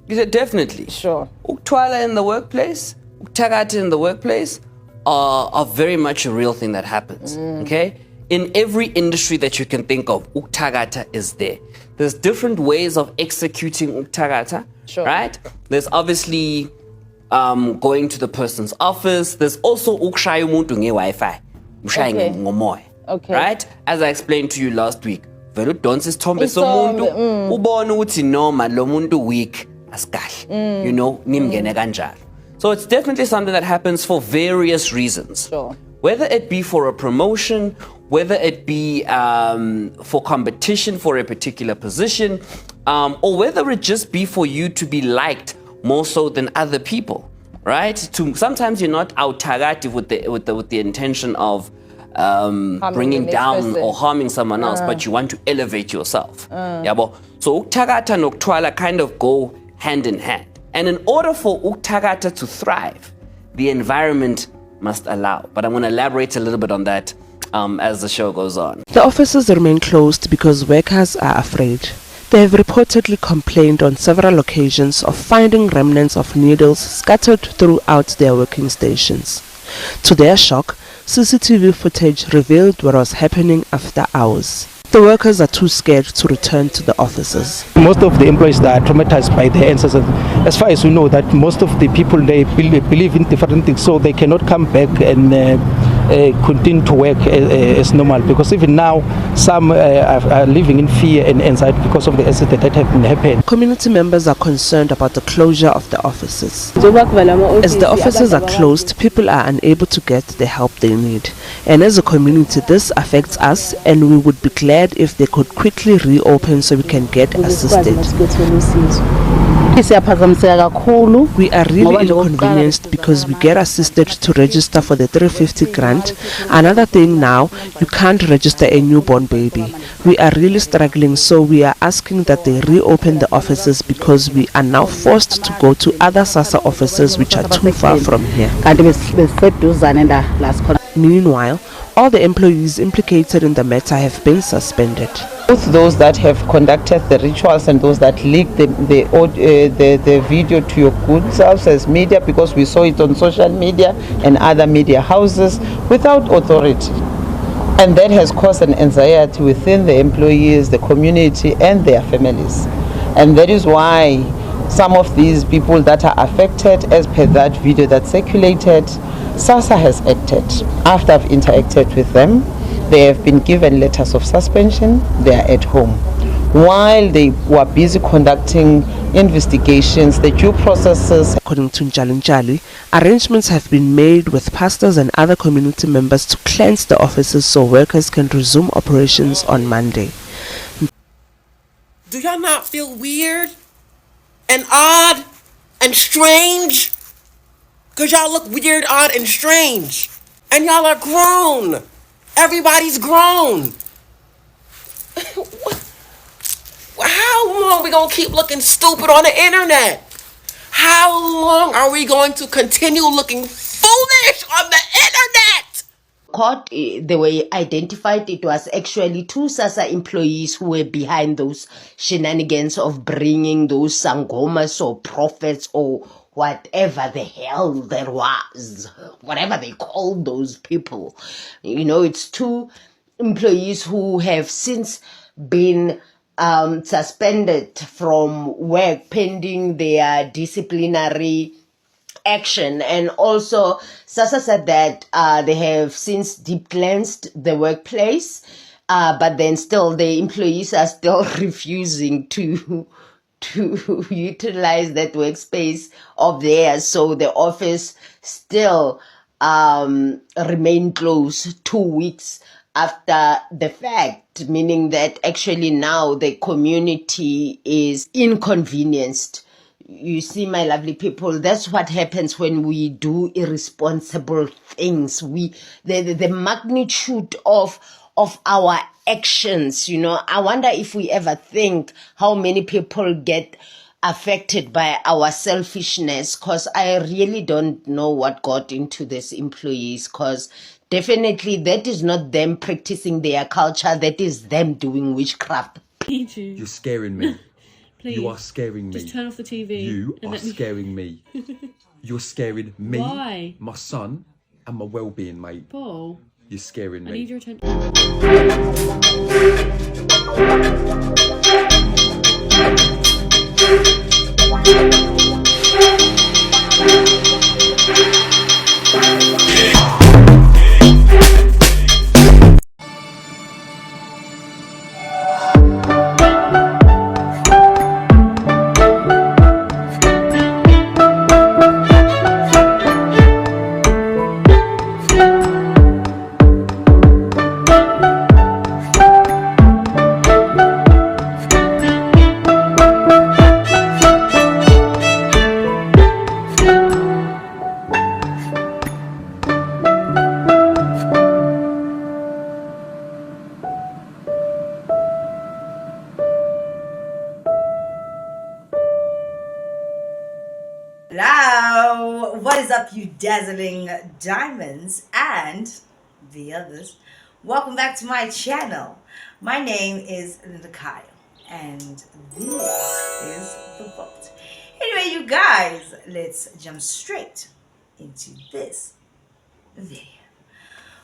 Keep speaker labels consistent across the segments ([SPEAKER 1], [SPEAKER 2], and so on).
[SPEAKER 1] You said definitely.
[SPEAKER 2] Sure.
[SPEAKER 1] Uktwala in the workplace, uktagata in the workplace are very much a real thing that happens. Okay? In every industry that you can think of, uktagata is there. There's different ways of executing uktagata,
[SPEAKER 2] sure.
[SPEAKER 1] right? There's obviously going to the person's office. There's also ukshaya umuntu nge-Wi-Fi. Ushaya ngomoya.
[SPEAKER 2] Okay.
[SPEAKER 1] Right? As I explained to you last week, vele udonsa isithombe somuntu ubone ukuthi noma lo muntu weak asikahle. You know, nimngene kanjalo. So it's definitely something that happens for various reasons.
[SPEAKER 2] Sure.
[SPEAKER 1] Whether it be for a promotion, whether it be for competition for a particular position, or whether it just be for you to be liked more so than other people, right? Sometimes you're not out tagati with the intention of bringing down or harming someone else, but you want to elevate yourself. Yabo. So uktagata and uktwala kind of go hand in hand. And in order for uktagata to thrive, the environment must allow. But I'm going to elaborate a little bit on that as the show goes on.
[SPEAKER 3] The offices remain closed because workers are afraid. They have reportedly complained on several occasions of finding remnants of needles scattered throughout their working stations. To their shock, CCTV footage revealed what was happening after hours. The workers are too scared to return to the offices.
[SPEAKER 4] Most of the employees are traumatized by the ancestors. As far as we know, that most of the people, they believe in different things, so they cannot come back and continue to work as normal, because even now some are living in fear and anxiety because of the incident that have been happening.
[SPEAKER 3] Community members are concerned about the closure of the offices. As the offices are closed, people are unable to get the help they need. And as a community, this affects us, and we would be glad if they could quickly reopen so we can get assisted. We are really inconvenienced because we get assisted to register for the 350 grant. Another thing now, you can't register a newborn baby. We are really struggling, so we are asking that they reopen the offices because we are now forced to go to other Sasa offices which are too far from here. Meanwhile, all the employees implicated in the matter have been suspended.
[SPEAKER 5] Both those that have conducted the rituals and those that leaked the video to your good selves as media, because we saw it on social media and other media houses without authority. And that has caused an anxiety within the employees, the community, and their families. And that is why some of these people that are affected, as per that video that circulated, Sasa has acted. After I've interacted with them, they have been given letters of suspension. They are at home. While they were busy conducting investigations, the due processes.
[SPEAKER 3] According to Njali, arrangements have been made with pastors and other community members to cleanse the offices so workers can resume operations on Monday.
[SPEAKER 6] Do y'all not feel weird and odd and strange? Because y'all look weird, odd, and strange. And y'all are grown. Everybody's grown. How long are we going to keep looking stupid on the internet? How long are we going to continue looking foolish on the internet?
[SPEAKER 7] Court, they were identified it was actually 2 Sasa employees who were behind those shenanigans of bringing those sangomas or prophets or whatever the hell there was, whatever they called those people. You know, it's 2 employees who have since been suspended from work pending their disciplinary action. And also Sasa said that they have since deep cleansed the workplace, but then still the employees are still refusing to utilize that workspace of theirs, so the office still remain closed 2 weeks after the fact, meaning that actually now the community is inconvenienced. You see, my lovely people, that's what happens when we do irresponsible things. The magnitude of our actions, you know, I wonder if we ever think how many people get affected by our selfishness, because I really don't know what got into these employees, because definitely that is not them practicing their culture, that is them doing witchcraft.
[SPEAKER 8] You're scaring me.
[SPEAKER 2] please.
[SPEAKER 8] You are scaring me.
[SPEAKER 2] Just turn off the TV.
[SPEAKER 8] You
[SPEAKER 2] and
[SPEAKER 8] are
[SPEAKER 2] let me...
[SPEAKER 8] scaring me. You're scaring me,
[SPEAKER 2] Why?
[SPEAKER 8] my son, and my well-being, mate.
[SPEAKER 2] Paul,
[SPEAKER 8] You're scaring me.
[SPEAKER 2] I need your attention.
[SPEAKER 9] Hello, what is up, you dazzling diamonds and the others? Welcome back to my channel. My name is Linda Kyle, and this is the vault. Anyway, you guys, let's jump straight into this video.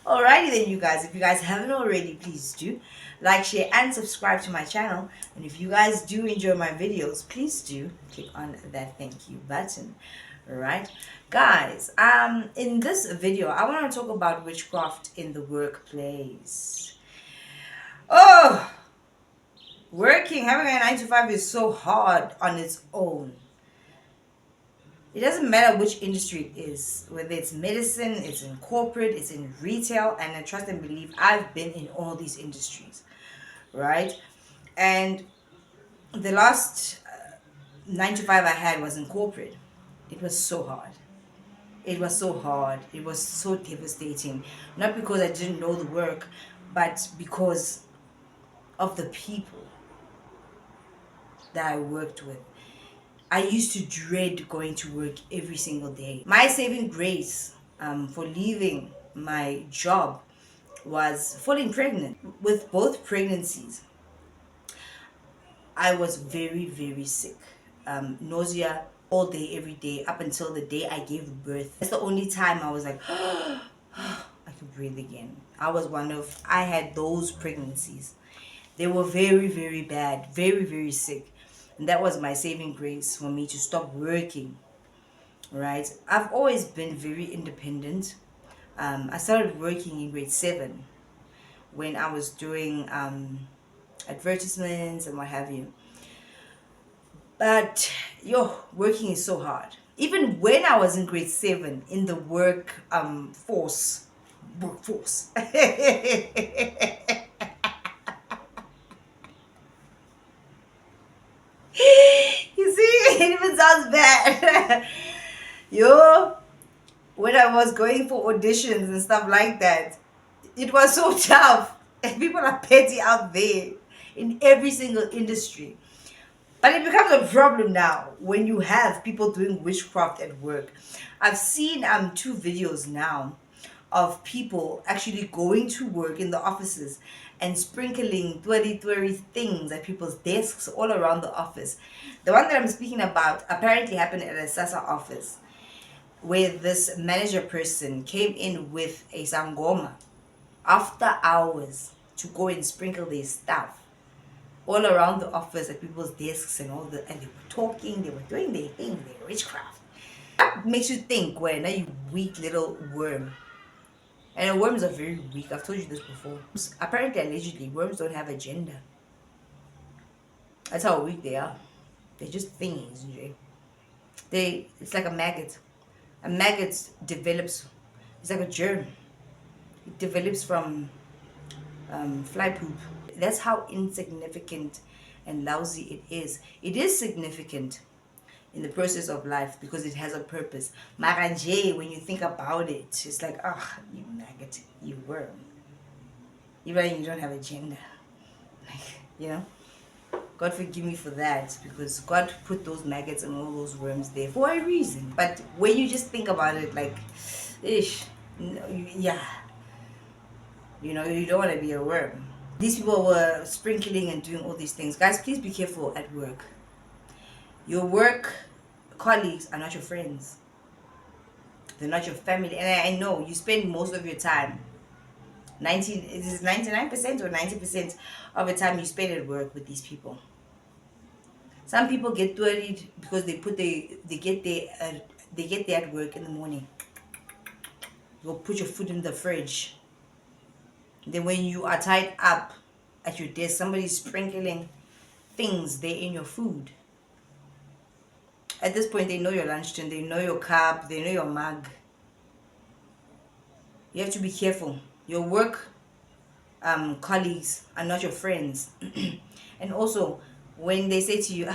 [SPEAKER 9] Alrighty then, you guys, if you guys haven't already, please do like, share, and subscribe to my channel. And if you guys do enjoy my videos, please do click on that thank you button. Alright, guys, in this video, I want to talk about witchcraft in the workplace. Oh, having a 9 to 5 is so hard on its own. It doesn't matter which industry it is, whether it's medicine, it's in corporate, it's in retail, and I trust and believe I've been in all these industries, right? And the last 9 to 5 I had was in corporate. It was so hard. It was so hard. It was so devastating. Not because I didn't know the work, but because of the people that I worked with. I used to dread going to work every single day. My saving grace for leaving my job was falling pregnant. With both pregnancies, I was very, very sick. Nausea all day, every day, up until the day I gave birth. That's the only time I was like, I could breathe again. I had those pregnancies. They were very, very bad, very, very sick. And that was my saving grace for me to stop working, right? I've always been very independent. I started working in grade 7 when I was doing advertisements and what have you. But, working is so hard. Even when I was in grade 7 in the workforce. You see, it even sounds bad. When I was going for auditions and stuff like that, it was so tough. And people are petty out there in every single industry. But it becomes a problem now when you have people doing witchcraft at work. I've seen 2 videos now of people actually going to work in the offices and sprinkling twirly things at people's desks all around the office. The one that I'm speaking about apparently happened at a Sassa office, where this manager person came in with a sangoma after hours to go and sprinkle their stuff all around the office at people's desks and and they were talking, they were doing their thing, their witchcraft. That makes you think, well, you weak little worm. And worms are very weak. I've told you this before. Apparently, allegedly, worms don't have a gender. That's how weak they are. They're just things, it's like a maggot. A maggot develops, it's like a germ. It develops from fly poop. That's how insignificant and lousy it is. It is significant in the process of life because it has a purpose. Maranje, when you think about it, it's like, you maggot, you worm. You don't have a gender. God forgive me for that, because God put those maggots and all those worms there for a reason. But when you just think about it, like, you don't want to be a worm. These people were sprinkling and doing all these things. Guys, please be careful at work. Your work colleagues are not your friends. They're not your family. And I know you spend most of your time, 99% or 90% of the time you spend at work with these people. Some people get worried because they get there at work in the morning. You'll put your food in the fridge. Then when you are tied up at your desk, somebody's sprinkling things there in your food. At this point, they know your lunchtime, they know your cup, they know your mug. You have to be careful. Your work colleagues are not your friends. And also, when they say to you,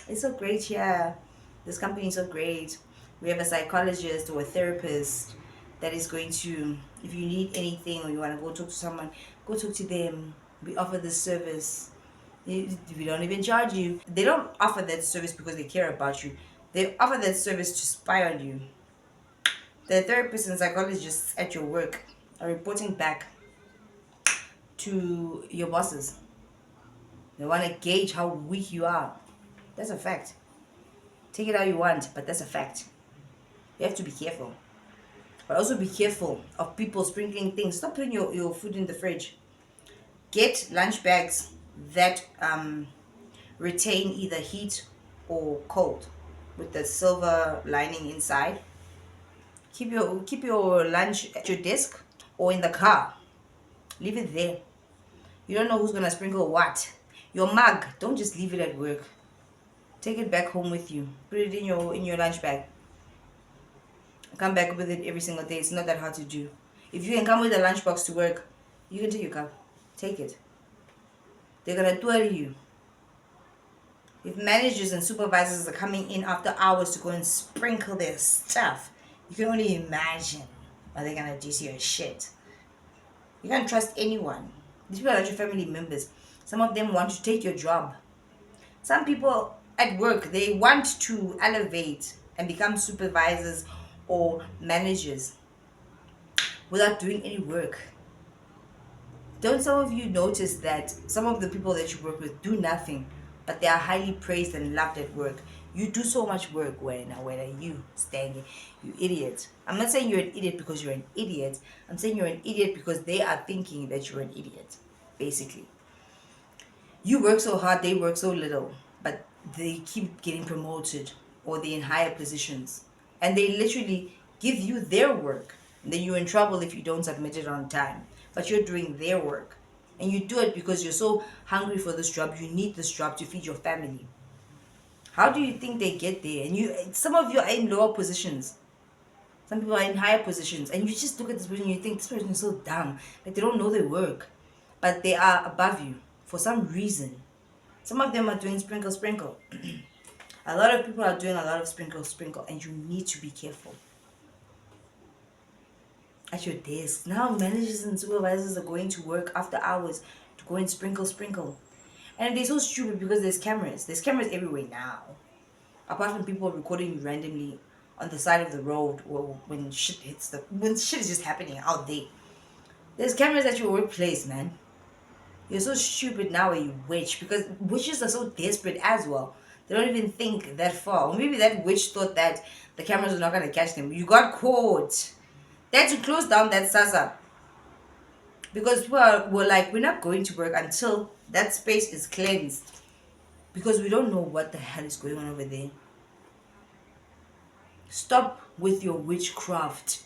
[SPEAKER 9] it's so great here, this company is so great, we have a psychologist or a therapist that is going to, if you need anything or you want to go talk to someone, go talk to them, we offer this service, we don't even charge you. They don't offer that service because they care about you, they offer that service to spy on you. The therapists and psychologists at your work are reporting back to your bosses. They want to gauge how weak you are. That's a fact. Take it how you want, but that's a fact. You have to be careful. But also be careful of people sprinkling things. Stop putting your food in the fridge. Get lunch bags that retain either heat or cold with the silver lining inside. Keep your lunch at your desk or in the car. Leave it there. You don't know who's gonna sprinkle what. Your mug, don't just leave it at work. Take it back home with you. Put it in your lunch bag. Come back with it every single day. It's not that hard to do. If you can come with a lunchbox to work, you can take your cup. Take it. They're gonna tour you. If managers and supervisors are coming in after hours to go and sprinkle their stuff, you can only imagine what they're gonna do to your shit. You can't trust anyone. These people are not your family members. Some of them want to take your job. Some people at work, they want to elevate and become supervisors or managers without doing any work. Don't some of you notice that some of the people that you work with do nothing, but they are highly praised and loved at work? You do so much work, where are you, Stanley? You idiot. I'm not saying you're an idiot because you're an idiot. I'm saying you're an idiot because they are thinking that you're an idiot, basically. You work so hard, they work so little, but they keep getting promoted or they're in higher positions. And they literally give you their work. And then you're in trouble if you don't submit it on time. But you're doing their work. And you do it because you're so hungry for this job. You need this job to feed your family. How do you think they get there? And some of you are in lower positions. Some people are in higher positions. And you just look at this person and you think, this person is so dumb. Like they don't know their work. But they are above you for some reason. Some of them are doing sprinkle, sprinkle. A lot of people are doing a lot of sprinkle, sprinkle. And you need to be careful. At your desk. Now managers and supervisors are going to work after hours to go and sprinkle, sprinkle. And they're so stupid because there's cameras. There's cameras everywhere now. Apart from people recording you randomly on the side of the road or when shit is just happening out there. There's cameras at your workplace, man. You're so stupid now, you witch, because witches are so desperate as well. They don't even think that far. Or maybe that witch thought that the cameras were not going to catch them. You got caught. They had to close down that Sasa. Because people were like, we're not going to work until that space is cleansed. Because we don't know what the hell is going on over there. Stop with your witchcraft.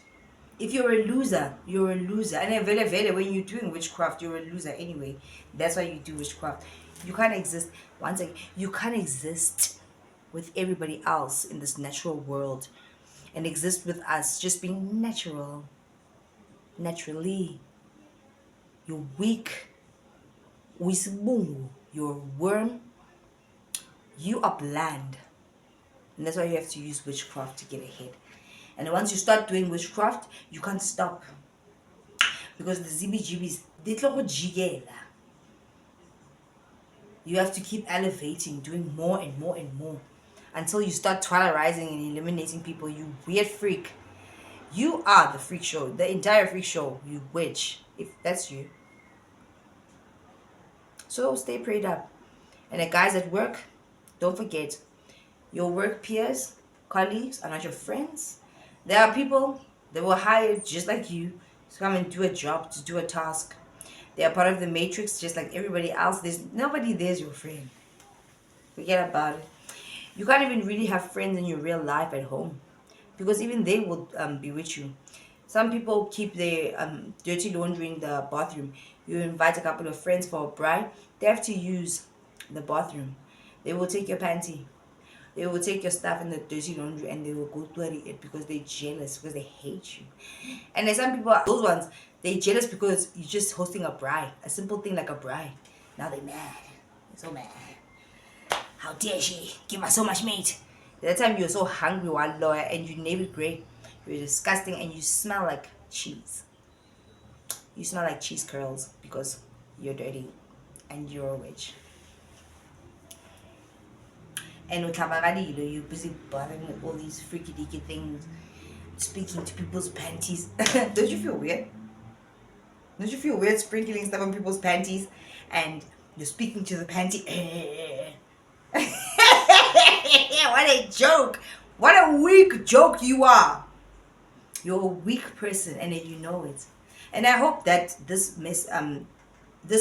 [SPEAKER 9] If you're a loser, you're a loser. And when you're doing witchcraft, you're a loser anyway. That's why you do witchcraft. You can't exist. Once again, you can't exist with everybody else in this natural world and exist with us just being natural. Naturally. You're weak. You're a worm. You are bland. And that's why you have to use witchcraft to get ahead. And once you start doing witchcraft, you can't stop. Because the ZBGBs, they don't jigela. You have to keep elevating, doing more and more and more. Until you start tolerizing and eliminating people, you weird freak. You are the freak show. The entire freak show, you witch. If that's you. So stay prayed up. And the guys at work, don't forget, Your work peers, colleagues are not your friends. There are people that were hired just like you to come and do a job, to do a task. They are part of the matrix just like everybody else. There's nobody there's your friend. Forget about it. You can't even really have friends in your real life at home because even they will be with you. Some people keep their dirty laundry in the bathroom. You invite a couple of friends for a bride, they have to use the bathroom. They will take your panty. They will take your stuff in the dirty laundry and they will go dirty it because they're jealous, because they hate you. And there's some people, those ones, they're jealous because you're just hosting a bride. A simple thing like a bride. Now they're mad. They're so mad. How dare she give us so much meat? That time you're so hungry while lawyer and you navy gray. You're disgusting and you smell like cheese. You smell like cheese curls because you're dirty and you're a witch. And with Tabaradilo, you're busy bothering with all these freaky deaky things, speaking to people's panties. Don't you feel weird? Don't you feel weird sprinkling stuff on people's panties and you're speaking to the panty? What a joke! What a weak joke you are! You're a weak person and you know it. And I hope that this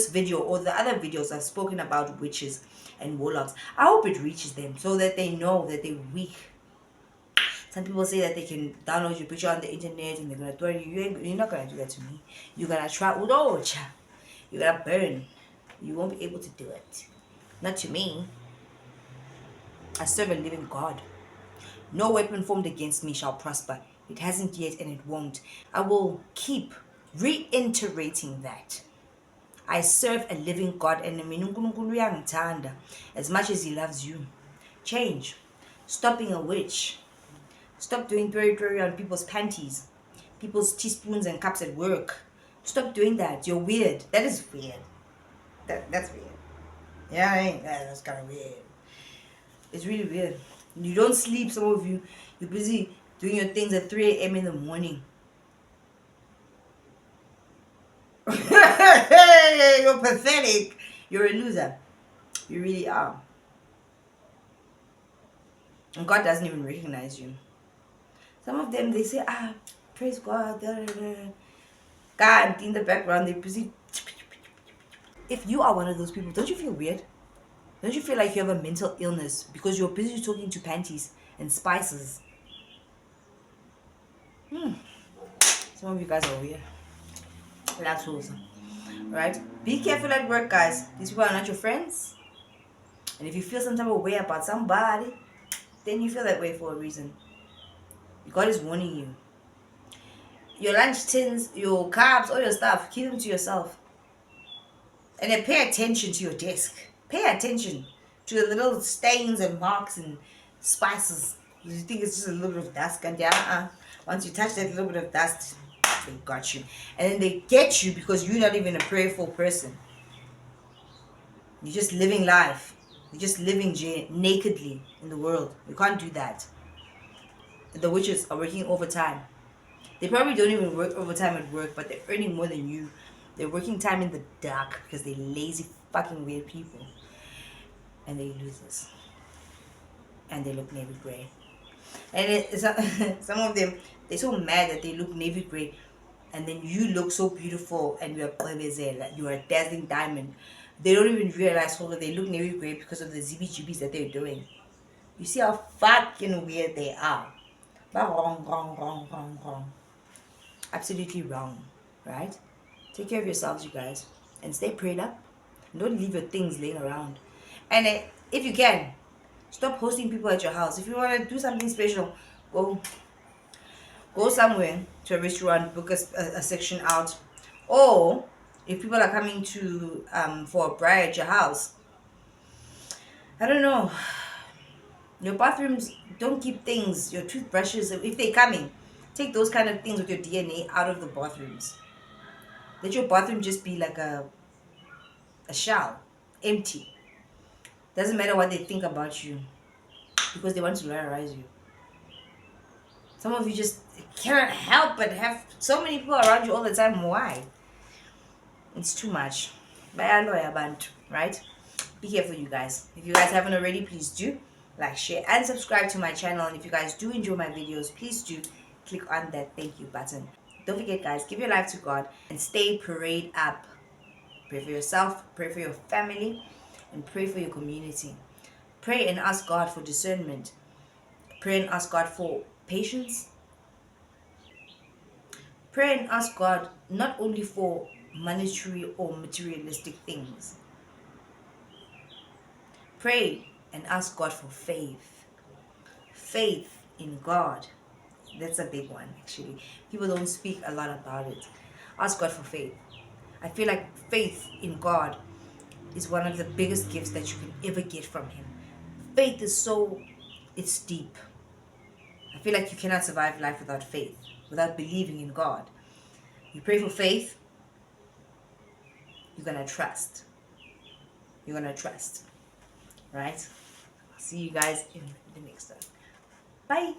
[SPEAKER 9] video or the other videos I've spoken about witches and warlocks, I hope it reaches them so that they know that they're weak. Some people say that they can download your picture on the internet and they're gonna throw you. You're not gonna do that to me. You're gonna try. You're gonna burn. You won't be able to do it. Not to me. I serve a living God. No weapon formed against me shall prosper. It hasn't yet and it won't. I will keep reiterating that. I serve a living God and as much as he loves you. Change. Stop being a witch. Stop doing throw on people's panties, people's teaspoons and cups at work. Stop doing that. You're weird. That is weird. That's weird. Yeah, I mean, that's kind of weird. It's really weird. You don't sleep, some of you. You're busy doing your things at 3 a.m. in the morning. You're pathetic. You're a loser. You really are. And God doesn't even recognize you. Some of them, they say, praise God. God, in the background, they're busy. If you are one of those people, don't you feel weird? Don't you feel like you have a mental illness because you're busy talking to panties and spices? Some of you guys are weird. That's awesome. Right? Be careful at work, guys. These people are not your friends. And if you feel some type of way about somebody, then you feel that way for a reason. God is warning you. Your lunch tins, your carbs, all your stuff, keep them to yourself. And then pay attention to your desk. Pay attention to the little stains and marks and spices. You think it's just a little bit of dust, and once you touch that little bit of dust, they got you. And then they get you because you're not even a prayerful person. You're just living life. You're just living nakedly in the world. You can't do that. The witches are working overtime. They probably don't even work overtime at work, but they're earning more than you. They're working time in the dark because they're lazy, fucking weird people. And they losers. And they look navy gray. And some of them, they're so mad that they look navy gray. And then you look so beautiful and you are a dazzling diamond. They don't even realize how they look navy gray because of the ZBGBs that they're doing. You see how fucking weird they are. But wrong. Absolutely wrong. Right? Take care of yourselves, you guys. And stay prayed up. And don't leave your things laying around. And if you can, stop hosting people at your house. If you want to do something special, go somewhere to a restaurant, book a section out. Or if people are coming to for a bride at your house, I don't know. Your bathrooms, don't keep things, your toothbrushes, if they're coming, take those kind of things with your DNA out of the bathrooms. Let your bathroom just be like a shell, empty. Doesn't matter what they think about you because they want to terrorize you. Some of you just cannot help but have so many people around you all the time. Why? It's too much. Right? Be careful, you guys. If you guys haven't already, please do. like, share, and subscribe to my channel. And if you guys do enjoy my videos, please do click on that thank you button. Don't forget, guys, give your life to God and stay prayed up. Pray for yourself, pray for your family, and pray for your community. Pray and ask God for discernment. Pray and ask God for patience. Pray and ask God not only for monetary or materialistic things. Pray and ask God for faith. Faith in God. That's a big one, actually. People don't speak a lot about it. Ask God for faith. I feel like faith in God is one of the biggest gifts that you can ever get from Him. Faith is it's deep. I feel like you cannot survive life without faith, without believing in God. You pray for faith, you're going to trust. You're going to trust. Right? I'll see you guys in the next one. Bye.